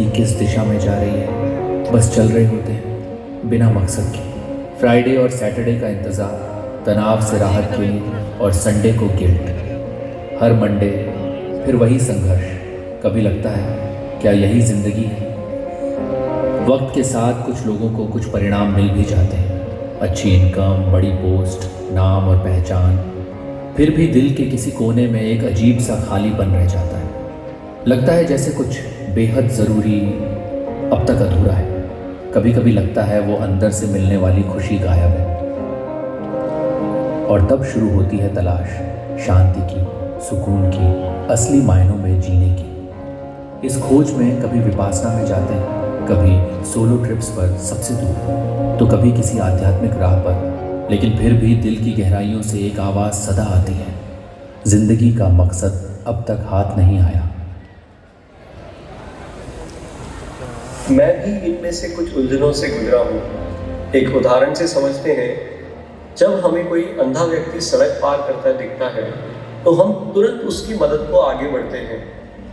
ज़िंदगी किस दिशा में जा रही है, बस चल रहे होते हैं बिना मकसद के। फ्राइडे और सैटरडे का इंतज़ार, तनाव से राहत के लिए, और संडे को गिल्ट। हर मंडे फिर वही संघर्ष। कभी लगता है क्या यही ज़िंदगी है? वक्त के साथ कुछ लोगों को कुछ परिणाम मिल भी जाते हैं, अच्छी इनकम, बड़ी पोस्ट, नाम और पहचान। फिर भी दिल के किसी कोने में एक अजीब सा खालीपन रह जाता है। लगता है जैसे कुछ बेहद ज़रूरी अब तक अधूरा है। कभी कभी लगता है वो अंदर से मिलने वाली खुशी गायब है। और तब शुरू होती है तलाश शांति की, सुकून की, असली मायनों में जीने की। इस खोज में कभी विपासना में जाते हैं, कभी सोलो ट्रिप्स पर सबसे दूर, तो कभी किसी आध्यात्मिक राह पर। लेकिन फिर भी दिल की गहराइयों से एक आवाज़ सदा आती है, जिंदगी का मकसद अब तक हाथ नहीं आया। मैं भी इनमें से कुछ उलझनों से गुजरा हूँ। एक उदाहरण से समझते हैं। जब हमें कोई अंधा व्यक्ति सड़क पार करता दिखता है तो हम तुरंत उसकी मदद को आगे बढ़ते हैं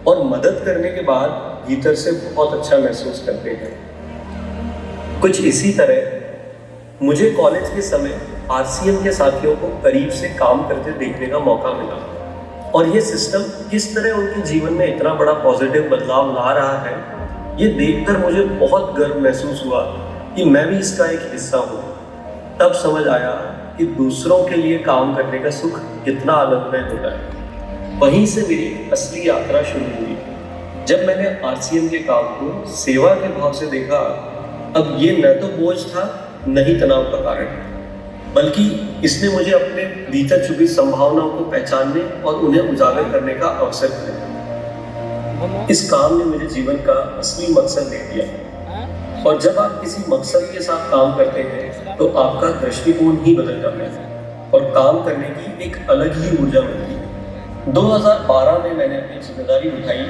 और मदद करने के बाद भीतर से बहुत अच्छा महसूस करते हैं। कुछ इसी तरह मुझे कॉलेज के समय आरसीएम के साथियों को करीब से काम करते देखने का मौका मिला और ये सिस्टम किस तरह उनके जीवन में इतना बड़ा पॉजिटिव बदलाव ला रहा है, ये देखकर मुझे बहुत गर्व महसूस हुआ कि मैं भी इसका एक हिस्सा हूँ। तब समझ आया कि दूसरों के लिए काम करने का सुख कितना आनंदमय होता है। वहीं से मेरी असली यात्रा शुरू हुई, जब मैंने आरसीएम के काम को सेवा के भाव से देखा। अब ये न तो बोझ था, न ही तनाव का कारण, बल्कि इसने मुझे अपने भीतर छुपी संभावनाओं को पहचानने और उन्हें उजागर करने का अवसर दिया। इस काम ने मुझे जीवन का असली मकसद दे दिया। और जब आप किसी मकसद के साथ काम करते हैं तो आपका दृष्टिकोण ही बदल जाता है और काम करने की एक अलग ही ऊर्जा मिलती है। 2012 में मैंने अपनी जिम्मेदारी उठाई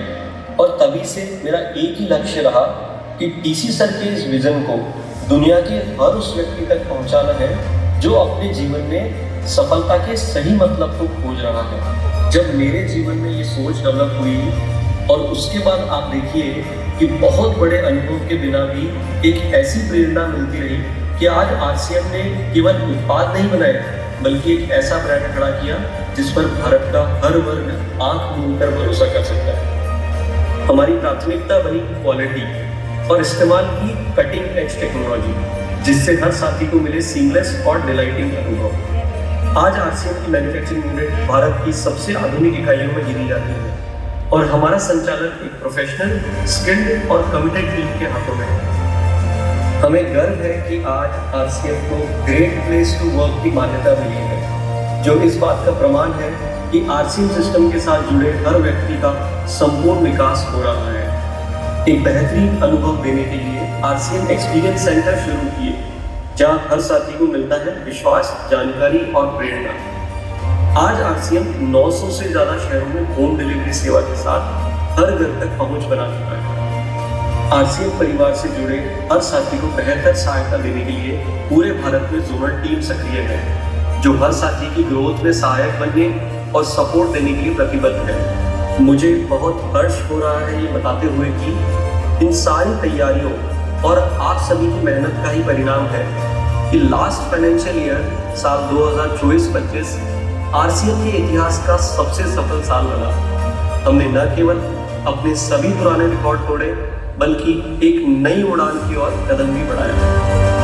और तभी से मेरा एक ही लक्ष्य रहा कि टीसी सर के इस विजन को दुनिया के हर उस व्यक्ति तक पहुंचाना है जो अपने जीवन में सफलता के सही मतलब को खोज रहा है। जब मेरे जीवन में ये सोच डेवलप हुई और उसके बाद आप देखिए कि बहुत बड़े अनुभव के बिना भी एक ऐसी प्रेरणा मिलती रही कि आज आरसीएम ने केवल उत्पाद नहीं बनाया, बल्कि एक ऐसा ब्रांड खड़ा किया जिस पर भारत का हर वर्ग आंख मूंद कर भरोसा कर सकता है। हमारी प्राथमिकता बनी क्वालिटी और इस्तेमाल की कटिंग एज टेक्नोलॉजी, जिससे हर साथी को मिले सीमलेस और डिलाइटिंग अनुभव। आज आरसीएम की मैन्युफैक्चरिंग यूनिट भारत की सबसे आधुनिक इकाइयों में गिनी जाती है और हमारा संचालन एक प्रोफेशनल, स्किल्ड और कमिटेड टीम के हाथों में है। हमें गर्व है कि आज आरसीएम को ग्रेट प्लेस टू वर्क की मान्यता मिली है, जो इस बात का प्रमाण है कि आरसीएम सिस्टम के साथ जुड़े हर व्यक्ति का संपूर्ण विकास हो रहा है। एक बेहतरीन अनुभव देने के लिए आरसीएम एक्सपीरियंस सेंटर शुरू किए, जहां हर साथी को मिलता है विश्वास, जानकारी और प्रेरणा। आज आरसीएम 900 से ज़्यादा शहरों में होम डिलीवरी सेवा के साथ हर घर तक पहुंच बना चुका है। आरसीएम परिवार से जुड़े हर साथी को बेहतर सहायता देने के लिए पूरे भारत में जोनल टीम सक्रिय है, जो हर साथी की ग्रोथ में सहायक बनने और सपोर्ट देने के लिए प्रतिबद्ध है। मुझे बहुत हर्ष हो रहा है ये बताते हुए कि इन सारी तैयारियों और आप सभी की मेहनत का ही परिणाम है कि लास्ट फाइनेंशियल ईयर साल 2024-25 आरसीएम के इतिहास का सबसे सफल साल बना। हमने न केवल अपने सभी पुराने रिकॉर्ड तोड़े, बल्कि एक नई उड़ान की ओर कदम भी बढ़ाया।